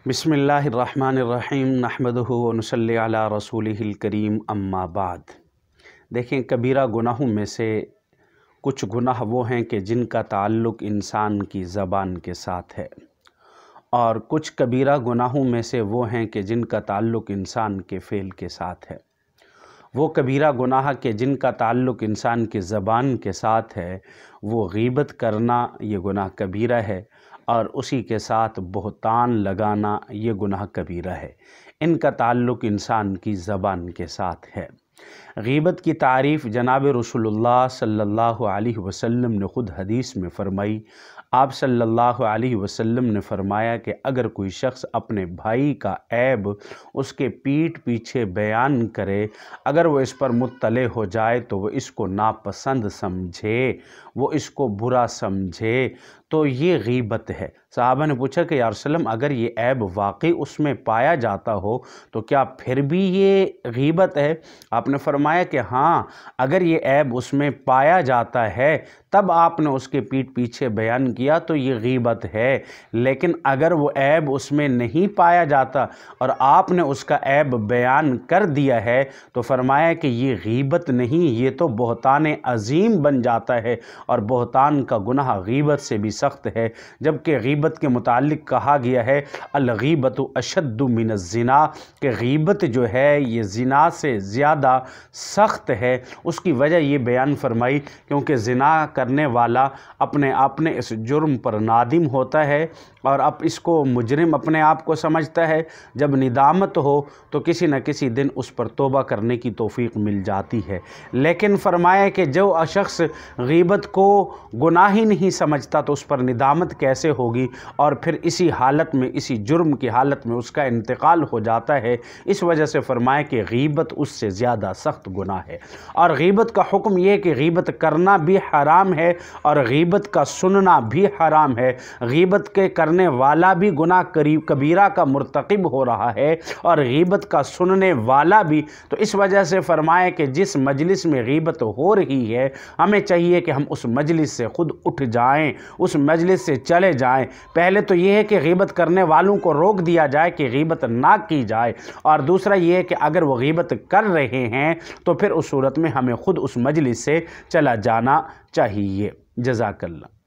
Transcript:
بسم اللہ الرحمن الرحیم نحمدہ و نصلی علی رسولہ الکریم اما بعد۔ دیکھیں، کبیرہ گناہوں میں سے کچھ گناہ وہ ہیں کہ جن کا تعلق انسان کی زبان کے ساتھ ہے، اور کچھ کبیرہ گناہوں میں سے وہ ہیں کہ جن کا تعلق انسان کے فعل کے ساتھ ہے۔ وہ کبیرہ گناہ کہ جن کا تعلق انسان کی زبان کے ساتھ ہے، وہ غیبت کرنا یہ گناہ کبیرہ ہے، اور اسی کے ساتھ بہتان لگانا یہ گناہ کبیرہ ہے۔ ان کا تعلق انسان کی زبان کے ساتھ ہے۔ غیبت کی تعریف جناب رسول اللہ صلی اللہ علیہ وسلم نے خود حدیث میں فرمائی۔ آپ صلی اللہ علیہ وسلم نے فرمایا کہ اگر کوئی شخص اپنے بھائی کا عیب اس کے پیٹھ پیچھے بیان کرے، اگر وہ اس پر مطلع ہو جائے تو وہ اس کو ناپسند سمجھے، وہ اس کو برا سمجھے، تو یہ غیبت ہے۔ صحابہ نے پوچھا کہ یا رسول اللہ، اگر یہ عیب واقعی اس میں پایا جاتا ہو تو کیا پھر بھی یہ غیبت ہے؟ آپ نے فرمایا کہ ہاں، اگر یہ عیب اس میں پایا جاتا ہے تب آپ نے اس کے پیٹھ پیچھے بیان کیا تو یہ غیبت ہے، لیکن اگر وہ عیب اس میں نہیں پایا جاتا اور آپ نے اس کا عیب بیان کر دیا ہے تو فرمایا کہ یہ غیبت نہیں، یہ تو بہتان عظیم بن جاتا ہے، اور بہتان کا گناہ غیبت سے بھی سخت ہے۔ جبکہ غیبت کے متعلق کہا گیا ہے الغیبت اشد من الزنا، کہ غیبت جو ہے یہ زنا سے زیادہ سخت ہے۔ اس کی وجہ یہ بیان فرمائی کیونکہ زنا کرنے والا اپنے اس جرم پر نادم ہوتا ہے، اور اب اس کو مجرم اپنے آپ کو سمجھتا ہے۔ جب ندامت ہو تو کسی نہ کسی دن اس پر توبہ کرنے کی توفیق مل جاتی ہے، لیکن فرمایا کہ جو شخص غیبت کو گناہ ہی نہیں سمجھتا تو اس پر ندامت کیسے ہوگی، اور پھر اسی حالت میں، اسی جرم کی حالت میں اس کا انتقال ہو جاتا ہے۔ اس وجہ سے فرمایا کہ غیبت اس سے زیادہ سخت گناہ ہے، اور غیبت کا حکم یہ کہ غیبت کرنا بھی حرام ہے اور غیبت کا سننا بھی حرام ہے۔ غیبت کے کرنے والا بھی گناہ کبیرہ کا مرتکب ہو رہا ہے، اور غیبت کا سننے والا بھی۔ تو اس وجہ سے فرمایا کہ جس مجلس میں غیبت ہو رہی ہے ہمیں چاہیے کہ ہم اس مجلس سے خود اٹھ جائیں، اس مجلس سے چلے جائیں۔ پہلے تو یہ ہے کہ غیبت کرنے والوں کو روک دیا جائے کہ غیبت نہ کی جائے، اور دوسرا یہ ہے کہ اگر وہ غیبت کر رہے ہیں تو پھر اس صورت میں ہمیں خود اس مجلس سے چلا جانا چاہیے۔ جزاک اللہ۔